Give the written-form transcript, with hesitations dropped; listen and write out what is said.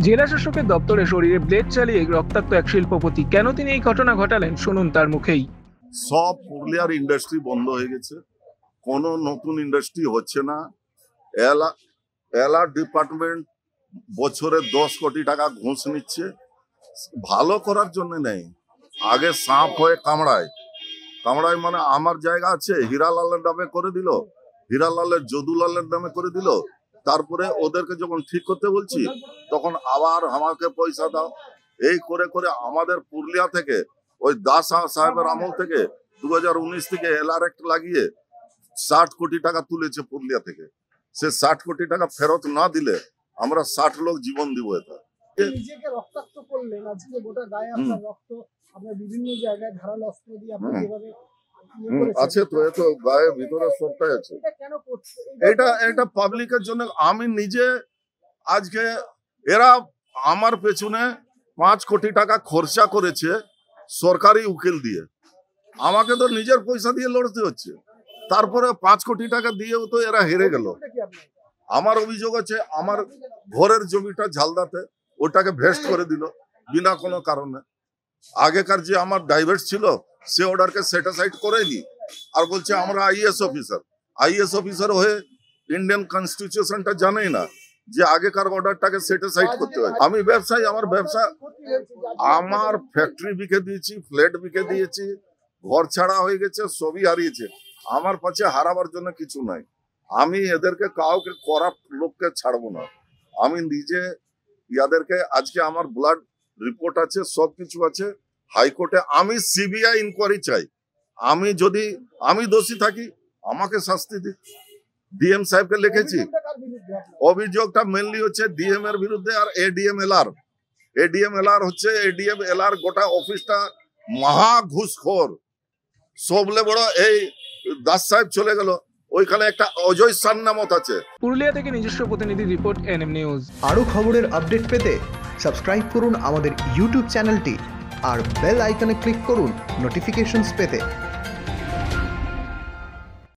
জেলা শাসকের দপ্তরে শরীরে ব্লেড চালিয়ে রক্তাক্ত এক শিল্পপতি, কেন তিনি এই ঘটনা ঘটালেন শুনুন তার মুখেই। সব পুরুলিয়ার ইন্ডাস্ট্রি বন্ধ হয়ে গেছে, কোনো নতুন ইন্ডাস্ট্রি হচ্ছে না। এলা ডিপার্টমেন্ট বছরে 10 কোটি টাকা ঘুষ নিচ্ছে, ভালো করার জন্য নেই। আগে সাপ হয়ে কামড়ায় মানে আমার জায়গা আছে, হীরালালের নামে করে দিল, হীরালালের যদুলালের নামে করে দিল। তারপরে ওদেরকে যখন ঠিক করতে বলছি তখন আবার আমাকে পয়সা দাও। এই করে করে আমাদের পুরুলিয়া থেকে ওই দাস সাহেবের আমল থেকে 2019 থেকে এলআর অ্যাক্ট লাগিয়ে 60 কোটি টাকা তুলেছে পুরুলিয়া থেকে। সে 60 কোটি টাকা ফেরত না দিলে আমরা 60 লোক জীবন দিব। এটা নিজেকে রক্তাক্ত করলেন, আজকে গোটা গায়ে আপনার রক্ত, আপনার বিভিন্ন জায়গায় ধারালো অস্ত্র দিয়ে আপনি যেভাবে আছে তো, এত গায়ের ভিতরে সবটাই আছে। এটা পাবলিকের জন্য। আমি নিজে আজকে এরা আমার পেছনে 5 কোটি টাকা খরচা করেছে সরকারি উকিল দিয়ে, আমাকে তো নিজের পয়সা দিয়ে লড়তে হচ্ছে। তারপরে 5 কোটি টাকা দিয়েও তো এরা হেরে গেল। আমার অভিযোগ আছে আমার ঘরের জমিটা ঝালদাতে ওটাকে ভেস্ট করে দিল বিনা কোনো কারণে। আগেকার যে আমার ডাইভার্স ছিল সে অর্ডারকে সেটিসাইড করেনি, আর বলছে আমরা আইএএস অফিসার হয়ে ইন্ডিয়ান কনস্টিটিউশনটা জানেই না যে আগেকার অর্ডারটাকে সেটিসাইড করতে হয়। আমি ব্যবসায়ী, আমার ব্যবসা, আমার ফ্যাক্টরি বিকে দিয়েছি, ফ্ল্যাট বিকে দিয়েছি, ঘর ছাড়া হয়ে গেছে, সবই হারিয়েছে। আমার কাছে হারাবার জন্য কিছু নাই। আমি এদেরকে কাউকে করাপ্ট লোককে ছাড়বো না। আমি নিজে ইয়াদেরকে, আজকে আমার ব্লাড রিপোর্ট আছে, সবকিছু আছে হাইকোর্টে। আমি সিবিআই ইনকোয়ারি চাই। আমি দোষী থাকি আমাকে শাস্তি দিক। ডিএম সাহেবকে লিখেছি, অভিযোগটা মেনলি হচ্ছে ডিএম এর বিরুদ্ধে আর এডিএমএলআর হচ্ছে এডিএমএলআর গোটা অফিসটা মহা ঘুষখোর। সবলে বড় এই দাস সাহেব চলে গেল, ওইখানে একটা অজয় সান নামত আছে। পুরুলিয়া থেকে নিজস্ব প্রতিনিধি রিপোর্ট, এনএম নিউজ। আরও খবরের আপডেট পেতে সাবস্ক্রাইব করুন আমাদের ইউটিউব চ্যানেলটি আর বেল আইকনে ক্লিক করুন নোটিফিকেশনস পেতে।